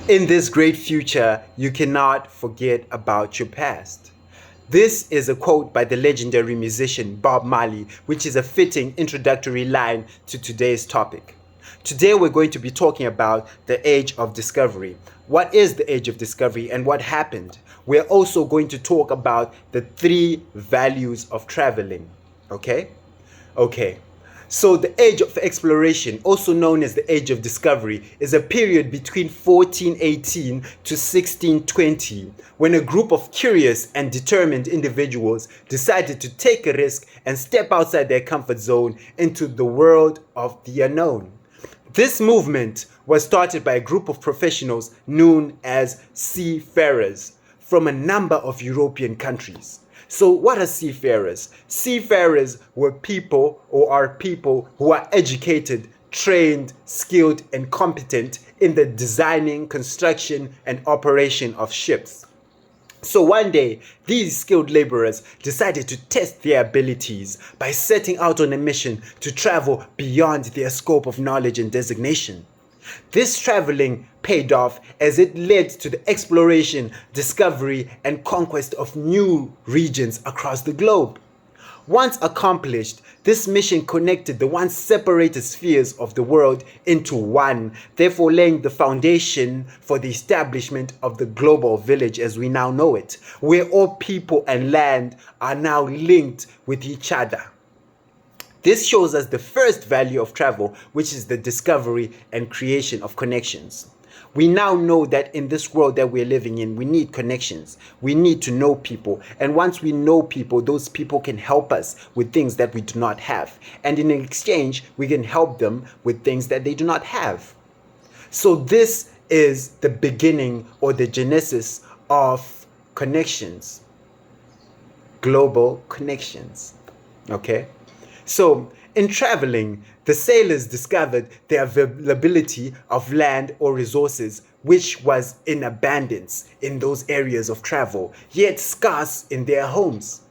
In this great future, you cannot forget about your past. This is a quote by the legendary musician Bob Marley, which is a fitting introductory line to today's topic. Today we're going to be talking about the age of discovery. What is the age of discovery and what happened? We're also going to talk about the 3 values of traveling. Okay? Okay. So the age of exploration, also known as the age of discovery, is a period between 1418 to 1620 when a group of curious and determined individuals decided to take a risk and step outside their comfort zone into the world of the unknown. This movement was started by a group of professionals known as seafarers from a number of European countries. So what are seafarers? Seafarers were people or are people who are educated, trained, skilled, and competent in the designing, construction, and operation of ships. So one day, these skilled laborers decided to test their abilities by setting out on a mission to travel beyond their scope of knowledge and designation. This traveling paid off as it led to the exploration, discovery, and conquest of new regions across the globe. Once accomplished, this mission connected the once separated spheres of the world into one, therefore laying the foundation for the establishment of the global village as we now know it, where all people and land are now linked with each other. This shows us the first value of travel, which is the discovery and creation of connections. We now know that in this world that we're living in, we need connections. We need to know people. And once we know people, those people can help us with things that we do not have. And in exchange, we can help them with things that they do not have. So this is the beginning or the genesis of connections. Global connections. Okay? So, in traveling, the sailors discovered the availability of land or resources which was in abundance in those areas of travel, yet scarce in their homes.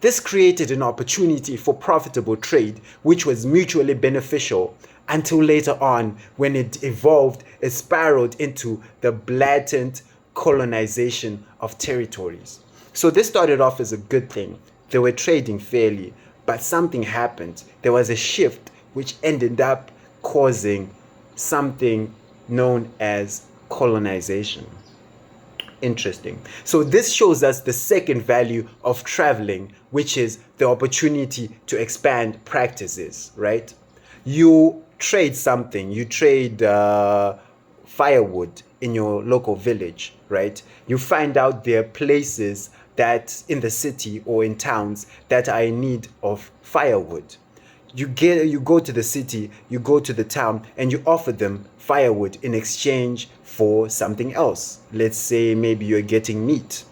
This created an opportunity for profitable trade, which was mutually beneficial until later on when it evolved, it spiraled into the blatant colonization of territories. So this started off as a good thing. They were trading fairly. But something happened. There was a shift which ended up causing something known as colonization. Interesting. So this shows us the second value of traveling, which is the opportunity to expand practices, right? You trade something. You trade firewood in your local village, right? You find out there are places that in the city or in towns that are in need of firewood. You go to the city, you go to the town, and you offer them firewood in exchange for something else. Let's say maybe you're getting meat.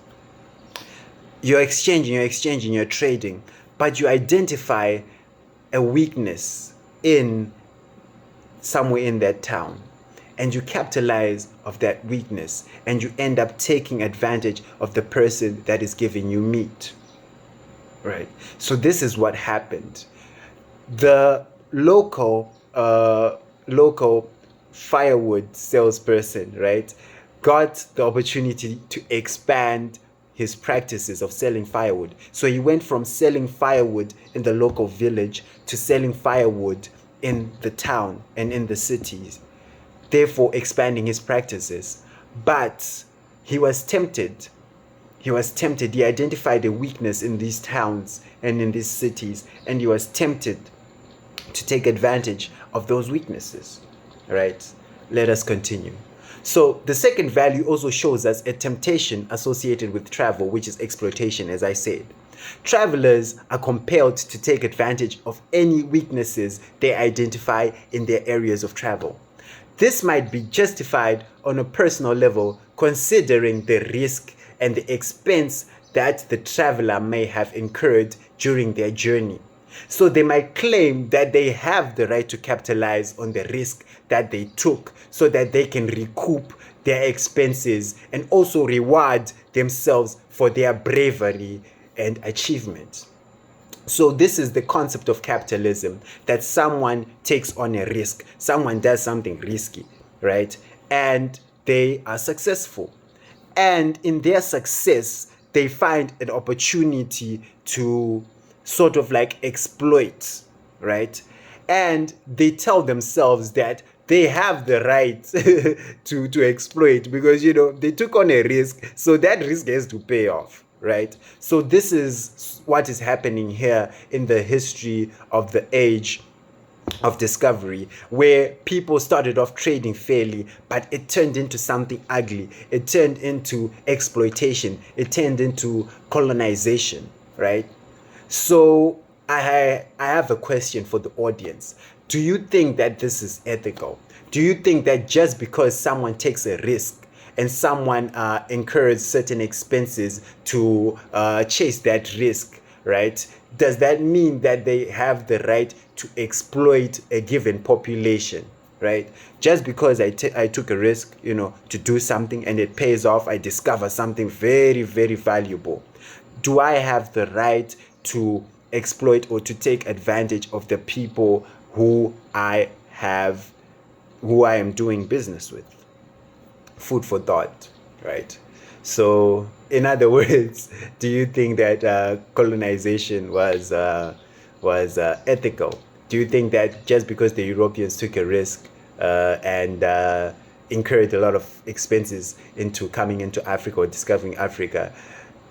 You're exchanging, you're trading, but you identify a weakness in somewhere in that town. And you capitalize of that weakness and you end up taking advantage of the person that is giving you meat, right? So this is what happened. The local firewood salesperson, right, got the opportunity to expand his practices of selling firewood. So he went from selling firewood in the local village to selling firewood in the town and in the cities, therefore expanding his practices. But he was tempted. He identified a weakness in these towns and in these cities, and he was tempted to take advantage of those weaknesses. Right? Let us continue. So the second value also shows us a temptation associated with travel, which is exploitation, as I said. Travelers are compelled to take advantage of any weaknesses they identify in their areas of travel. This might be justified on a personal level, considering the risk and the expense that the traveler may have incurred during their journey. So they might claim that they have the right to capitalize on the risk that they took so that they can recoup their expenses and also reward themselves for their bravery and achievement. So this is the concept of capitalism, that someone takes on a risk, someone does something risky, right? And they are successful. And in their success, they find an opportunity to sort of like exploit, right? And they tell themselves that they have the right to exploit because, you know, they took on a risk, so that risk has to pay off, right? So this is what is happening here in the history of the age of discovery, where people started off trading fairly, but it turned into something ugly. It turned into exploitation. It turned into colonization, right? So I have a question for the audience. Do you think that this is ethical? Do you think that just because someone takes a risk and someone incurs certain expenses to chase that risk, right? Does that mean that they have the right to exploit a given population, right? Just because I took a risk, you know, to do something and it pays off, I discover something very, very valuable. Do I have the right to exploit or to take advantage of the people who I am doing business with? Food for thought, right? So, in other words, do you think that colonization was ethical? Do you think that just because the Europeans took a risk and incurred a lot of expenses into coming into Africa or discovering Africa,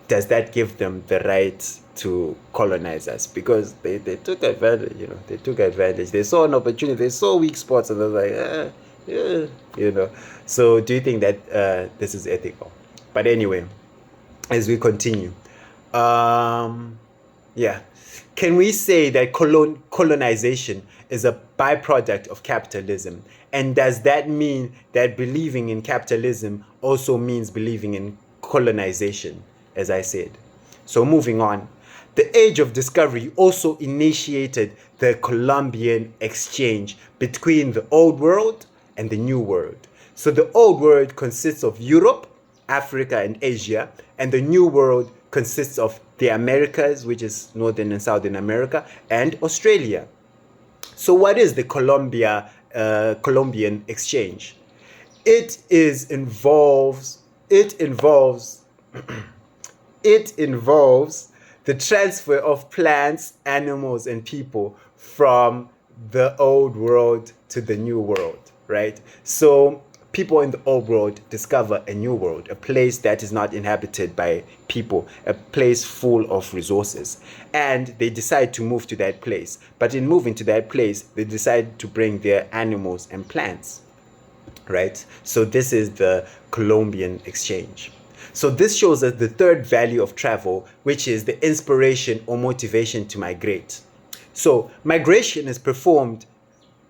does that give them the right to colonize us? Because they took advantage, you know, they took advantage. They saw an opportunity, they saw weak spots, and they're like, yeah, you know. So do you think that this is ethical? But anyway, as we continue, yeah, can we say that colonization is a byproduct of capitalism? And does that mean that believing in capitalism also means believing in colonization, as I said? So moving on, the age of discovery also initiated the Columbian exchange between the old world and the new world. So the old world consists of Europe, Africa, and Asia, and the new world consists of the Americas, which is Northern and Southern America, and Australia. So what is the Columbian exchange? It involves the transfer of plants, animals, and people from the old world to the new world, right? So people in the old world discover a new world, a place that is not inhabited by people, a place full of resources. And they decide to move to that place. But in moving to that place, they decide to bring their animals and plants, right? So this is the Columbian exchange. So this shows us the third value of travel, which is the inspiration or motivation to migrate. So migration is performed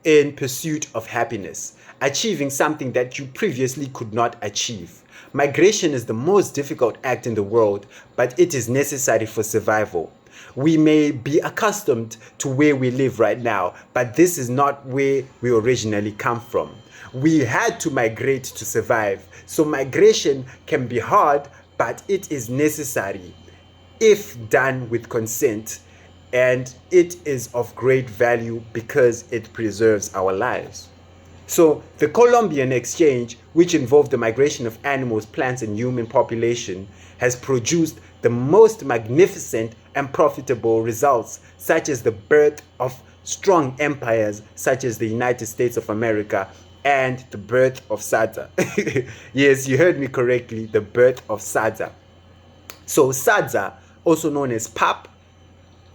in pursuit of happiness, achieving something that you previously could not achieve. Migration is the most difficult act in the world, but it is necessary for survival. We may be accustomed to where we live right now, but this is not where we originally come from. We had to migrate to survive. So migration can be hard, but it is necessary if done with consent, and it is of great value because it preserves our lives. So the Columbian exchange, which involved the migration of animals, plants, and human population, has produced the most magnificent and profitable results, such as the birth of strong empires such as the United States of America and the birth of SADA. Yes, you heard me correctly, the birth of SADA. So SADA, also known as pap,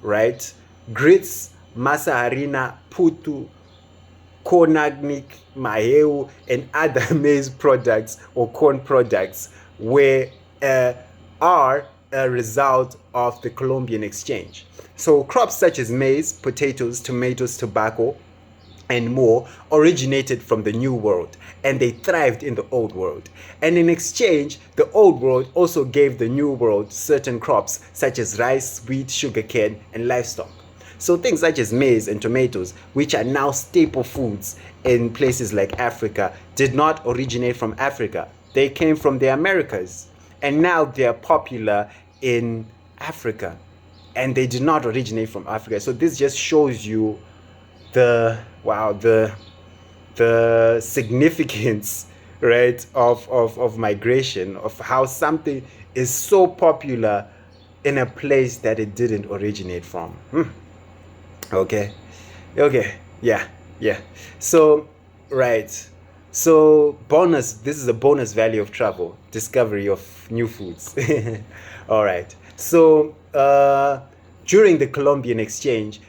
right? Grits, masa harina, putu, konagnik, maheu, and other maize products or corn products are a result of the Columbian exchange. So crops such as maize, potatoes, tomatoes, tobacco, and more originated from the New World, and they thrived in the Old World. And in exchange, the Old World also gave the New World certain crops such as rice, wheat, sugarcane, and livestock. So things such as maize and tomatoes, which are now staple foods in places like Africa, did not originate from Africa. They came from the Americas, and now they are popular in Africa, and they did not originate from Africa. So this just shows you the significance right, of migration, of how something is so popular in a place that it didn't originate from. Okay. Okay. Yeah. Yeah. So, right. So, bonus. This is a bonus value of travel: discovery of new foods. All right. So, during the Columbian exchange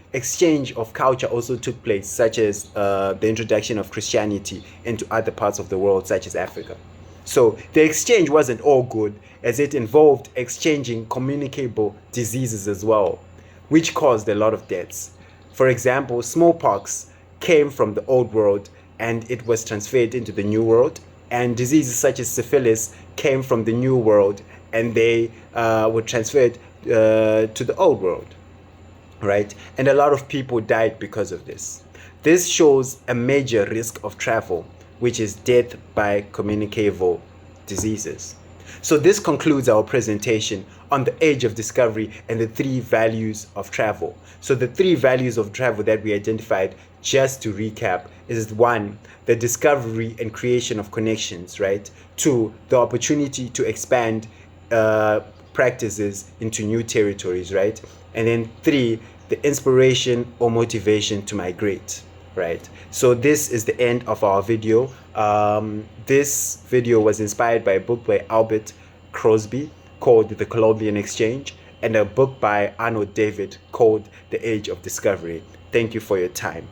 of culture also took place, such as the introduction of Christianity into other parts of the world, such as Africa. So the exchange wasn't all good, as it involved exchanging communicable diseases as well, which caused a lot of deaths. For example, smallpox came from the old world and it was transferred into the new world, and diseases such as syphilis came from the new world and they were transferred to the old world, right? And a lot of people died because of this. This shows a major risk of travel, which is death by communicable diseases. So this concludes our presentation on the age of discovery and the three values of travel. So the three values of travel that we identified, just to recap, is one, the discovery and creation of connections, right? Two, the opportunity to expand practices into new territories, right? And then three, the inspiration or motivation to migrate, right? So this is the end of our video. This video was inspired by a book by Albert Crosby called The Columbian Exchange, and a book by Arnold David called The Age of Discovery. Thank you for your time.